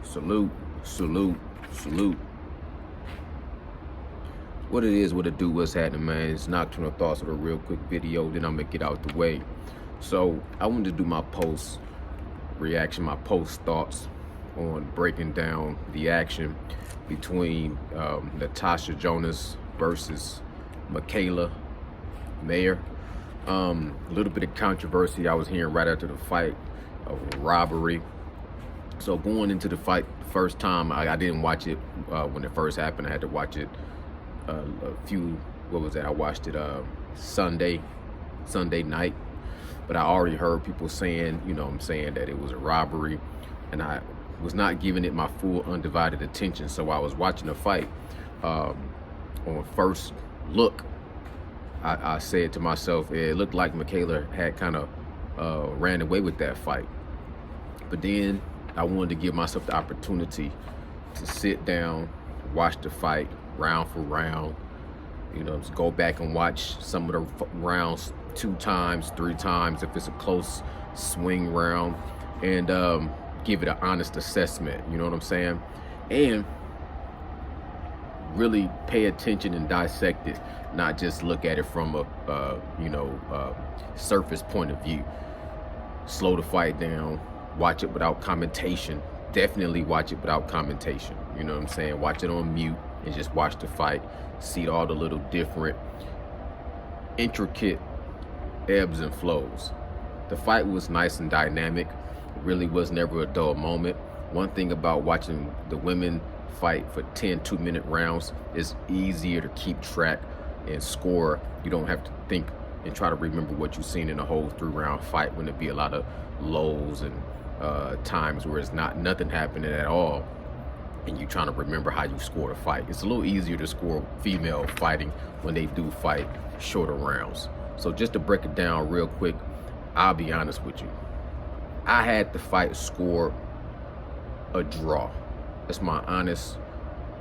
Salute, salute, salute. What it is, what it do, what's happening, man? It's Nocturnal Thoughts with a real quick video, then I'm gonna get out the way. So I wanted to do my post reaction, my post thoughts on breaking down the action between Natasha Jonas versus Mikaela Mayer. A little bit of controversy I was hearing right after the fight of robbery. So going into the fight the first time, I didn't watch it when it first happened. I had to watch it a few, what was that? I watched it Sunday night. But I already heard people saying, that it was a robbery. And I was not giving it my full undivided attention. So I was watching the fight. On first look, I said to myself, it looked like Mikaela had kind of ran away with that fight. But then I wanted to give myself the opportunity to sit down, watch the fight round for round, just go back and watch some of the rounds 2 times, 3 times if it's a close swing round, and give it an honest assessment, you know what I'm saying? And really pay attention and dissect it, not just look at it from a surface point of view. Slow the fight down, watch it without commentation. Definitely watch it without commentation. You know what I'm saying? Watch it on mute and just watch the fight. See all the little different, intricate ebbs and flows. The fight was nice and dynamic. It really was never a dull moment. One thing about watching the women fight for 10 2-minute rounds is easier to keep track and score. You don't have to think and try to remember what you've seen in a whole 3-round fight when there be a lot of lows and times where it's nothing happening at all and you're trying to remember how you scored a fight. It's a little easier to score female fighting when they do fight shorter rounds. So just to break it down real quick, I'll be honest with you. I had the fight score a draw. That's my honest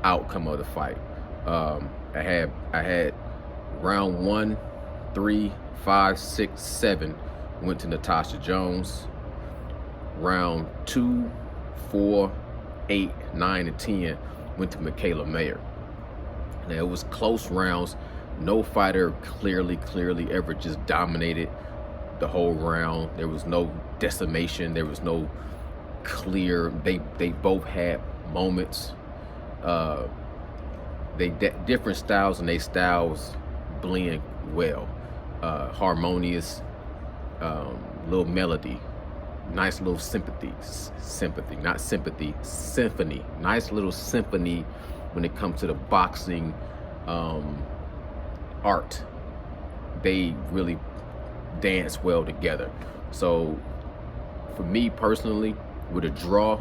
outcome of the fight. I had round 1, 3, 5, 6, 7 went to Natasha Jonas. Round 2, 4, 8, 9, and 10 went to Mikaela Mayer. Now it was close rounds. No fighter clearly ever just dominated the whole round. There was no decimation. There was no clear. They both had moments. Different styles, and they styles blend well. Harmonious, little melody, nice little symphony, nice little symphony when it comes to the boxing art. They really dance well together. So for me personally, with a draw,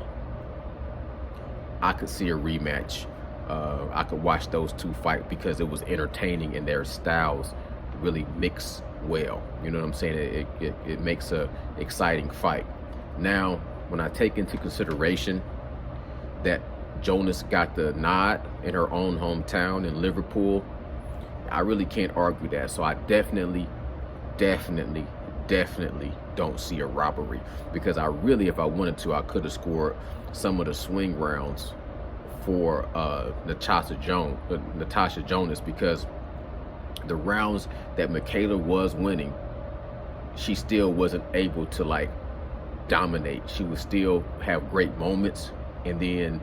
I could see a rematch. I could watch those 2 fight because it was entertaining and their styles really mix well. You know what I'm saying? It makes a exciting fight. Now, when I take into consideration that Jonas got the nod in her own hometown in Liverpool, I really can't argue that. So I definitely don't see a robbery, because I really, if I wanted to, I could have scored some of the swing rounds for Natasha Jonas, because the rounds that Mikaela was winning, she still wasn't able to dominate. She would still have great moments, and then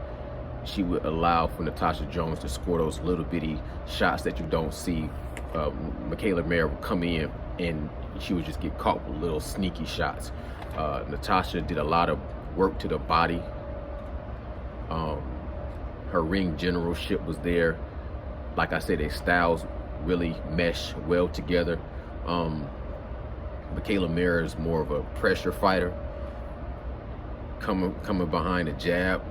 she would allow for Natasha Jonas to score those little bitty shots that you don't see. Mikaela Mayer would come in and she would just get caught with little sneaky shots. Natasha did a lot of work to the body. Her ring generalship was there. Like I said, their styles really mesh well together. Mikaela Mayer is more of a pressure fighter, coming behind a jab,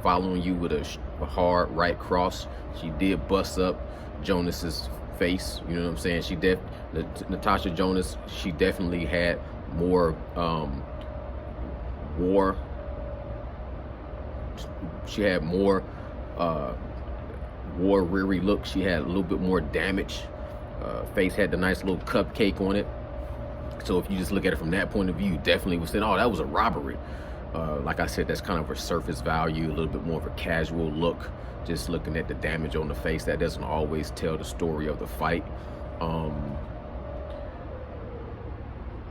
following you with a hard right cross. She did bust up Jonas's face. You know what I'm saying? Natasha Jonas, she definitely had more war. She had more war-weary look. She had a little bit more damage. Face had the nice little cupcake on it. So if you just look at it from that point of view, you definitely was saying, oh, that was a robbery. Like I said, that's kind of a surface value, a little bit more of a casual look, just looking at the damage on the face. That doesn't always tell the story of the fight.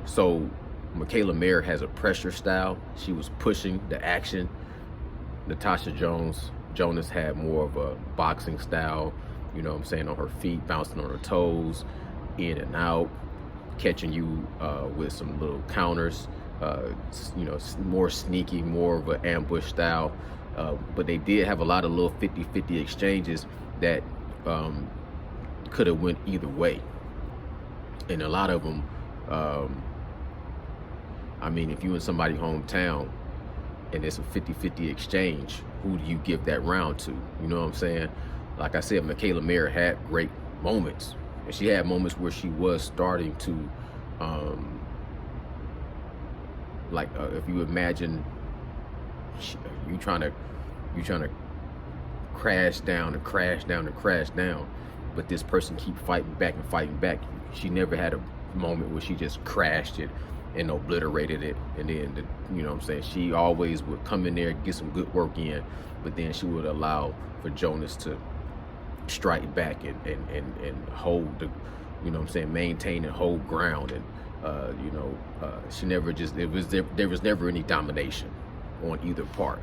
So Mikaela Mayer has a pressure style. She was pushing the action. Natasha Jonas had more of a boxing style, you know what I'm saying, on her feet, bouncing on her toes, in and out, catching you with some little counters, you know, more sneaky, more of an ambush style. But they did have a lot of little 50-50 exchanges that could have went either way. And a lot of them, I mean, if you in somebody's hometown and it's a 50-50 exchange, who do you give that round to? You know what I'm saying? Like I said, Mikaela Mayer had great moments. And she had moments where she was starting to, if you imagine you trying to crash down and crash down and crash down, but this person keep fighting back and fighting back. She never had a moment where she just crashed it and obliterated it. And then, you know what I'm saying, she always would come in there, get some good work in, but then she would allow for Jonas to strike back and hold the, you know what I'm saying, maintain and hold ground. And she never just, there was never any domination on either part.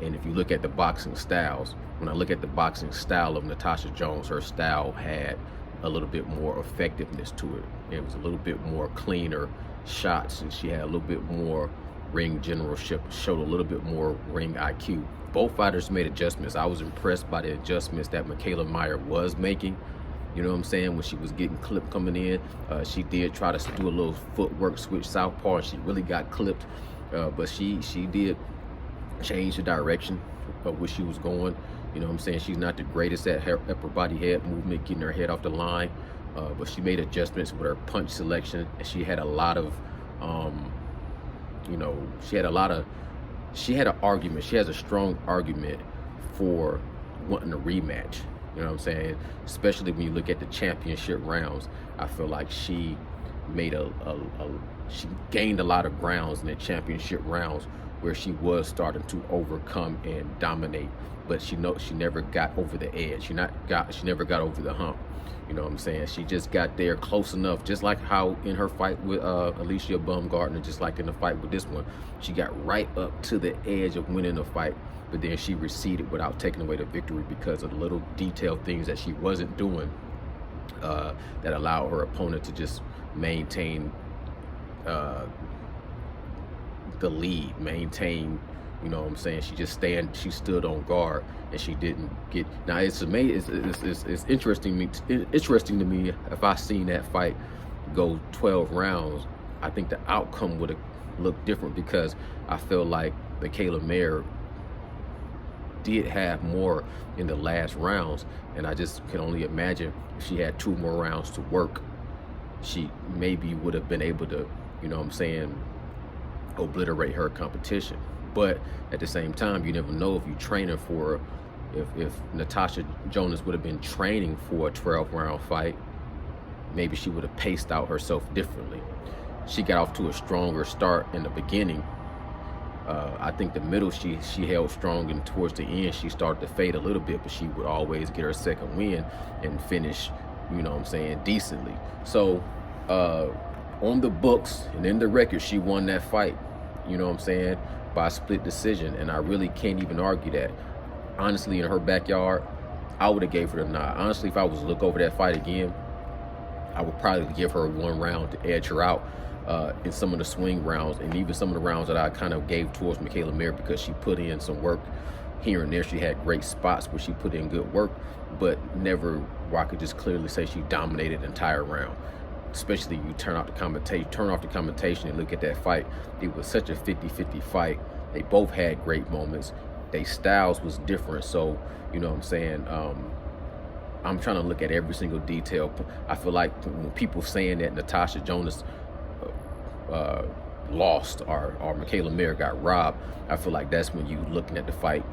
And if you look at the boxing styles, when I look at the boxing style of Natasha Jonas, her style had a little bit more effectiveness to it. It was a little bit more cleaner shots, and she had a little bit more ring generalship, showed a little bit more ring IQ. Both fighters made adjustments. I was impressed by the adjustments that Mikaela Mayer was making. You know what I'm saying? When she was getting clipped coming in, she did try to do a little footwork switch southpaw, and she really got clipped. But she did change the direction of where she was going. You know what I'm saying? She's not the greatest at upper body head movement, getting her head off the line. But she made adjustments with her punch selection, and she had a lot of, she had an argument. She has a strong argument for wanting a rematch. You know what I'm saying? Especially when you look at the championship rounds, I feel like she made she gained a lot of grounds in the championship rounds where she was starting to overcome and dominate, but she never got over the edge. She never got over the hump. You know what I'm saying? She just got there close enough, just like how in her fight with Alicia Baumgartner, just like in the fight with this one, she got right up to the edge of winning the fight, but then she receded without taking away the victory because of the little detailed things that she wasn't doing that allowed her opponent to just maintain the lead, maintain, you know what I'm saying? She stood on guard, and she didn't get. Now it's amazing. It's interesting to me if I seen that fight go 12 rounds. I think the outcome would have looked different, because I feel like Mikaela Mayer did have more in the last rounds, and I just can only imagine if she had 2 more rounds to work, she maybe would have been able to, you know what I'm saying, obliterate her competition. But at the same time, you never know if you're training for, if Natasha Jonas would have been training for a 12-round fight, maybe she would have paced out herself differently. She got off to a stronger start in the beginning. I think the middle she held strong, and towards the end she started to fade a little bit, but she would always get her second win and finish, you know what I'm saying, decently. So on the books and in the record, she won that fight, you know what I'm saying, by split decision, and I really can't even argue that. Honestly, in her backyard, I would have gave her the nod. Honestly, if I was to look over that fight again, I would probably give her 1 round to edge her out in some of the swing rounds, and even some of the rounds that I kind of gave towards Mikaela Mayer, because she put in some work here and there. She had great spots where she put in good work, but never where I could just clearly say she dominated the entire round. Especially you turn off the commentation and look at that fight. It was such a 50-50 fight. They both had great moments. Their styles was different. So, you know what I'm saying, I'm trying to look at every single detail. I feel like when people saying that Natasha Jonas lost or Mikaela Mayer got robbed, I feel like that's when you looking at the fight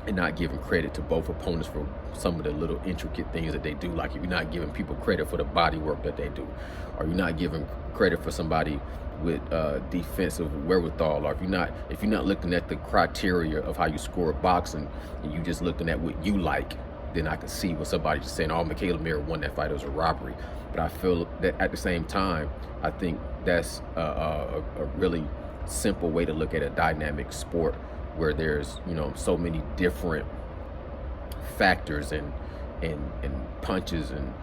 and not giving credit to both opponents for some of the little intricate things that they do. Like if you're not giving people credit for the body work that they do, or you're not giving credit for somebody with defensive wherewithal, or if you're not looking at the criteria of how you score boxing, and you just looking at what you like, then I can see what somebody just saying, oh, Mikaela Mayer won that fight, it was a robbery. But I feel that at the same time, I think that's a really simple way to look at a dynamic sport where there's, you know, so many different factors and punches, and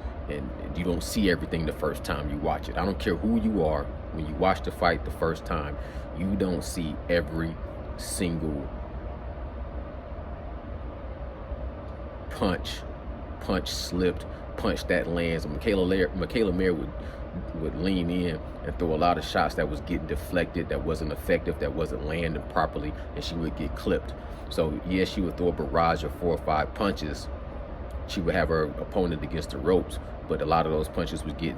you don't see everything the first time you watch it. I don't care who you are, when you watch the fight the first time, you don't see every single punch slipped, punch that lands. And Mikaela Mayer would lean in and throw a lot of shots that was getting deflected, that wasn't effective, that wasn't landing properly, and she would get clipped. So yes, she would throw a barrage of 4 or 5 punches. She would have her opponent against the ropes, but a lot of those punches would get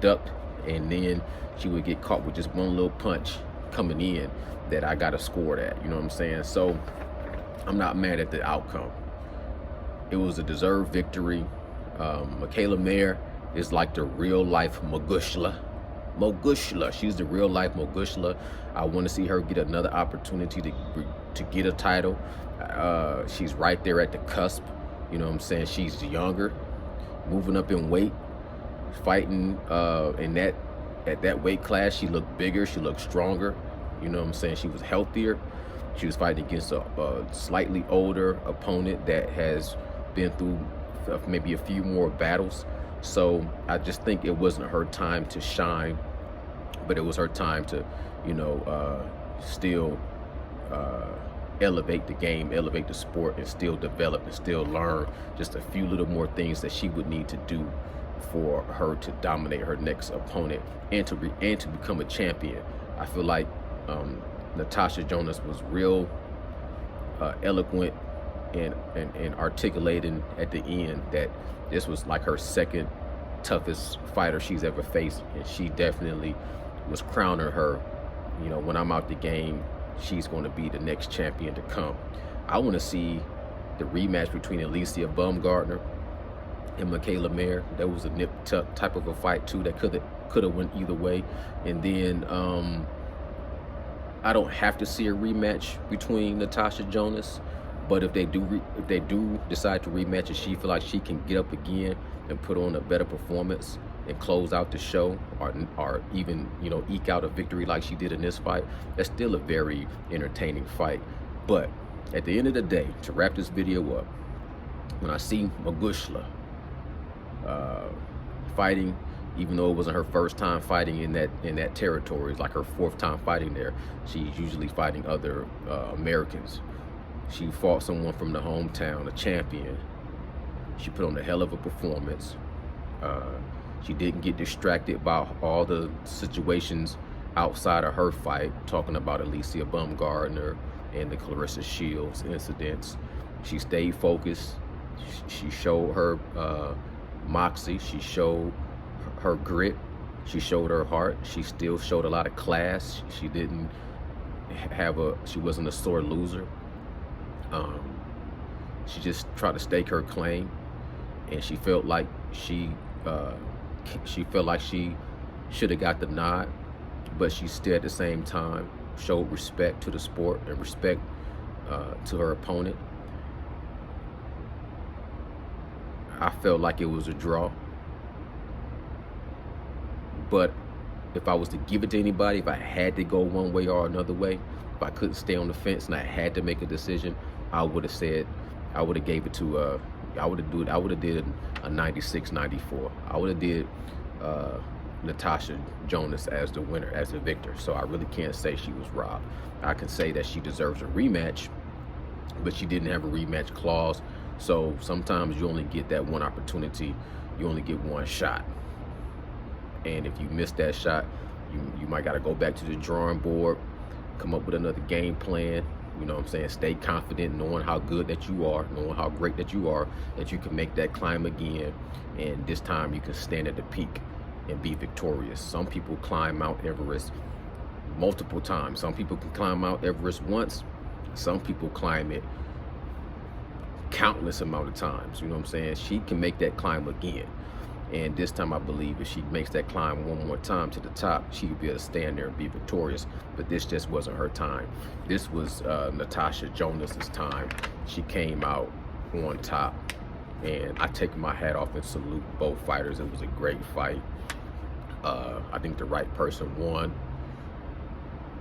ducked, and then she would get caught with just one little punch coming in that I got to score that. You know what I'm saying? So I'm not mad at the outcome. It was a deserved victory. Mikaela Mayer is like the real life Mogushla. She's the real life Mogushla. I want to see her get another opportunity to get a title. She's right there at the cusp. You know what I'm saying? She's younger, moving up in weight, fighting at that weight class. She looked bigger, she looked stronger. You know what I'm saying? She was healthier. She was fighting against a slightly older opponent that has been through maybe a few more battles. So I just think it wasn't her time to shine, but it was her time to, you know, still elevate the game, elevate the sport, and still develop and still learn just a few little more things that she would need to do for her to dominate her next opponent and to become a champion. I feel like Natasha Jonas was real eloquent and articulating at the end that this was like her second toughest fighter she's ever faced, and she definitely was crowning her, you know, when I'm out the game, she's going to be the next champion to come. I want to see the rematch between Alicia Baumgartner and Mikaela Mayer. That was a nip tuck type of a fight too, that could have went either way. And then I don't have to see a rematch between Natasha Jonas, but if they do decide to rematch and she feel like she can get up again and put on a better performance and close out the show, or even, you know, eke out a victory like she did in this fight, that's still a very entertaining fight. But at the end of the day, to wrap this video up, when I see Mogushla fighting, even though it wasn't her first time fighting in that territory, it's like her 4th time fighting there. She's usually fighting other Americans. She fought someone from the hometown, a champion. She put on a hell of a performance. She didn't get distracted by all the situations outside of her fight, talking about Alicia Baumgartner and the Clarissa Shields incidents. She stayed focused. She showed her moxie. She showed her grit. She showed her heart. She still showed a lot of class. She didn't she wasn't a sore loser. She just tried to stake her claim, and she felt like she should have got the nod, but she still at the same time showed respect to the sport and respect to her opponent. I felt like it was a draw, but if I was to give it to anybody, if I had to go one way or another way, if I couldn't stay on the fence and I had to make a decision, I would have gave it to I would have did a 96-94. I would have did Natasha Jonas as the winner, as the victor. So I really can't say she was robbed. I can say that she deserves a rematch, but she didn't have a rematch clause. So sometimes you only get that one opportunity. You only get one shot. And if you miss that shot, you might got to go back to the drawing board, come up with another game plan. You know what I'm saying? Stay confident, knowing how good that you are, knowing how great that you are, that you can make that climb again. And this time you can stand at the peak and be victorious. Some people climb Mount Everest multiple times. Some people can climb Mount Everest once. Some people climb it countless amount of times. You know what I'm saying? She can make that climb again. And this time, I believe if she makes that climb one more time to the top, she could be able to stand there and be victorious. But this just wasn't her time. This was Natasha Jonas's time. She came out on top, and I take my hat off and salute both fighters. It was a great fight. I think the right person won,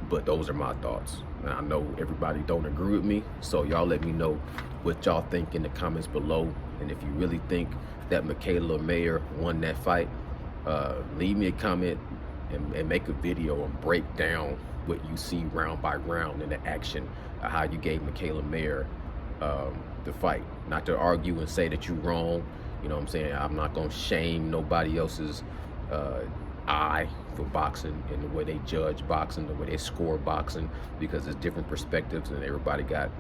but those are my thoughts. And I know everybody don't agree with me, so y'all let me know what y'all think in the comments below. And if you really think that Mikaela Mayer won that fight, leave me a comment and make a video and break down what you see round by round in the action of how you gave Mikaela Mayer the fight. Not to argue and say that you're wrong, you know what I'm saying? I'm not gonna shame nobody else's eye for boxing and the way they judge boxing, the way they score boxing, because there's different perspectives and everybody got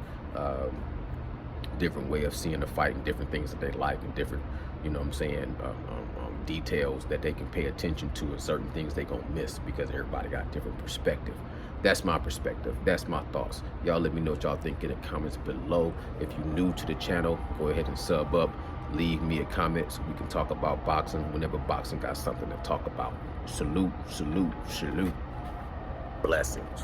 different way of seeing the fight and different things that they like and different, you know what I'm saying, details that they can pay attention to and certain things they gonna miss because everybody got different perspective. That's my perspective. That's my thoughts. Y'all let me know what y'all think in the comments below. If you're new to the channel, go ahead and sub up. Leave me a comment so we can talk about boxing whenever boxing got something to talk about. Salute, salute, salute. Blessings.